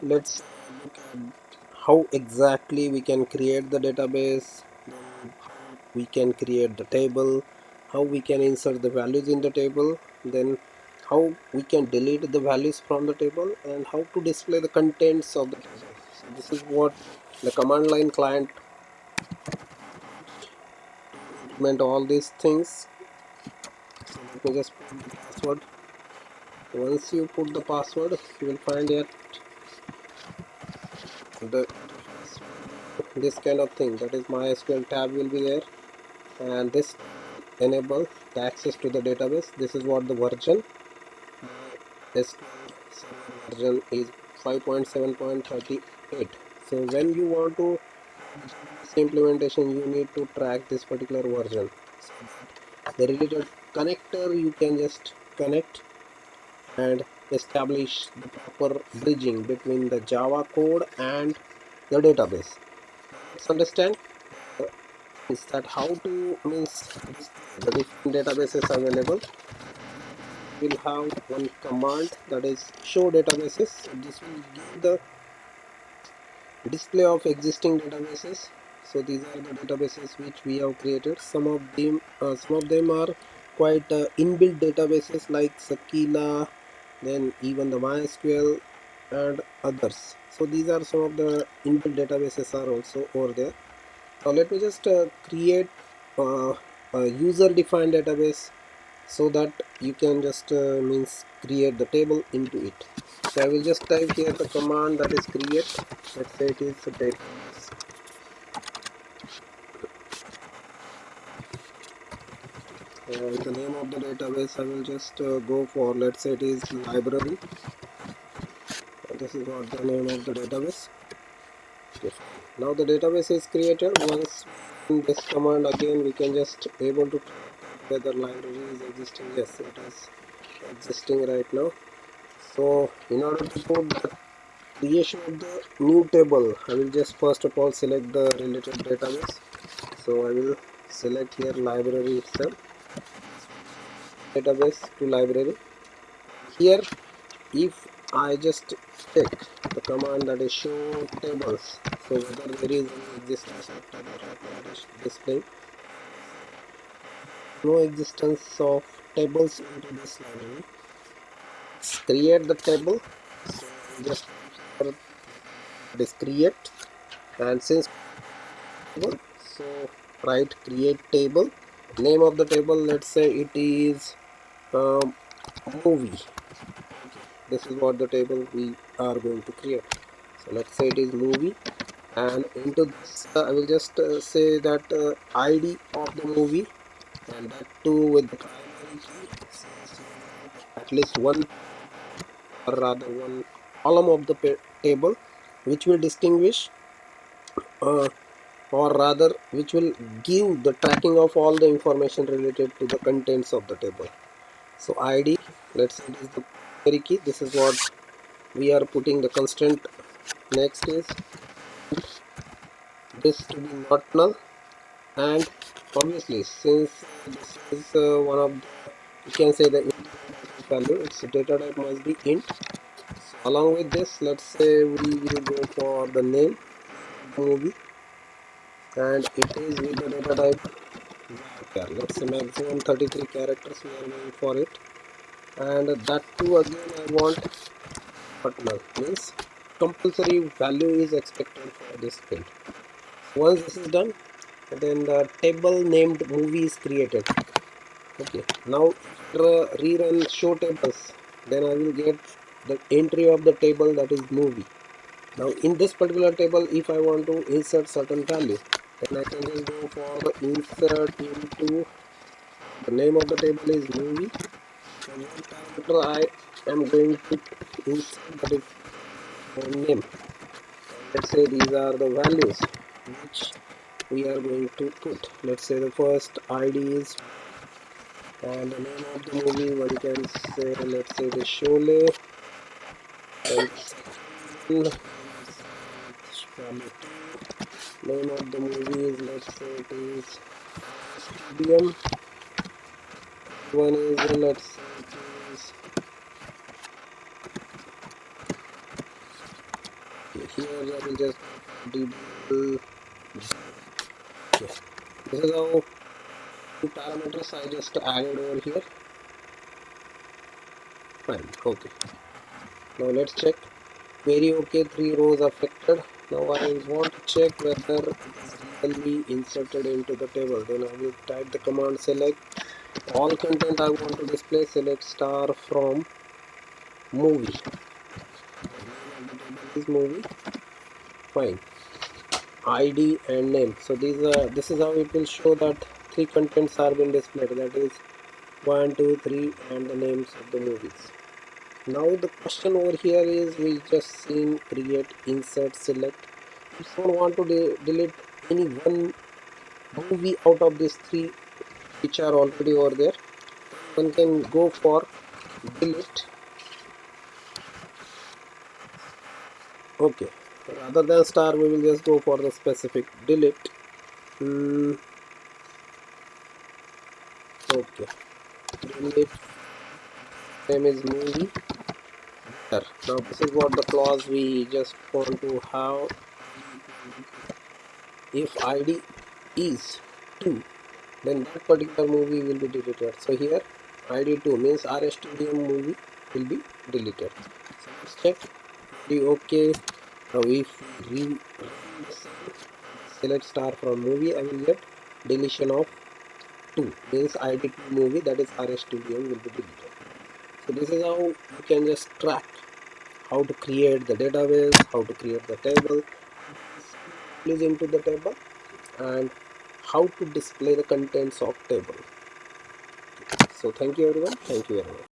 Let's look at how exactly we can create the database, then how we can create the table, how we can insert the values in the table, then how we can delete the values from the table, and how to display the contents of the table. So this is what the command line client implement all these things. So let me just put the password. Once you put the password, you will find that the this kind of thing, that is MySql tab will be there, and this enable the access to the database. This is what the version. MySql server version is 5.7.38. So when you want to this implementation, you need to track this particular version. So the related connector you can just connect and establish the proper bridging between the Java code and the database. Let's understand is that how to means the different databases available. We'll have one command, that is show databases. So this will give the display of existing databases. So these are the databases which we have created. Some of them are quite inbuilt databases like Sakila, then even the MySQL and others. So these are some of the inbuilt databases are also over there. Now let me just create a user defined database so that you can just means create the table into it. So I will just type here the command, that is create. Let's say it is a database. The name of the database I will just go for, let's say it is library. This is what the name of the database. Okay. Now the database is created. Once in this command again we can just able to whether library is existing. Yes, it is existing right now. So in order to put the creation of the new table, I will just first of all select the related database. So I will select here library itself, database to library. Here if I just check the command, that is show tables, so whether there is any existence of table right now, it is displaying no existence of tables into this library. Create the table. So just this create, and since table, so write create table. Name of the table, let's say it is movie. This is what the table we are going to create. So let's say it is movie, and into this I will just say that ID of the movie, and that too with the primary key, at least one, or rather one column of the table, which will distinguish uh, or rather which will give the tracking of all the information related to the contents of the table. So ID, let's say it is the primary key. This is what we are putting the constraint. Next is this to be not null, and obviously since this is one of the, you can say the value, its data type must be int. So along with this, let's say we will go for the name of the movie, and it is with the data type varchar. Let's say maximum 33 characters we are going for it, and that too again I want null, means compulsory value is expected for this field. Once this is done, then the table named movie is created. Okay, now rerun show tables, then I will get the entry of the table, that is movie. Now in this particular table, if I want to insert certain value, then I can just go for the insert into, the name of the table is movie, and one parameter I am going to insert, that is name. Let's say these are the values which we are going to put. Let's say the first ID is, and the name of the movie one can say, let's say the Sholay, and second name of the movie is, let's say it is Stadium. One is let's say it is Here I will just debug. Okay. This is how two parameters I just added over here. Fine. Okay. Now let's check. Query okay, 3 rows affected. Now I want to check whether it is really inserted into the table. Then I will type the command select all content I want to display. Select star from movie. This movie. Fine. ID and name. So this is how it will show that three contents are being displayed. That is 1, 2, 3, and the names of the movies. Now the question over here is we just seen create, insert, select. If someone want to delete any one movie out of these three which are already over there, one can go for delete. Okay, rather than star we will just go for the specific delete. Okay, delete name is movie. There. Now this is what the clause we just want to have. If id is 2, then that particular movie will be deleted. So here id2 means rstdm movie will be deleted. So let's check the okay. Now if we select star from movie, I will get deletion of 2 means id2 movie, that is rstdm, will be deleted. So this is how you can just track how to create the database, how to create the table, please into the table, and how to display the contents of table. So thank you everyone, thank you very much.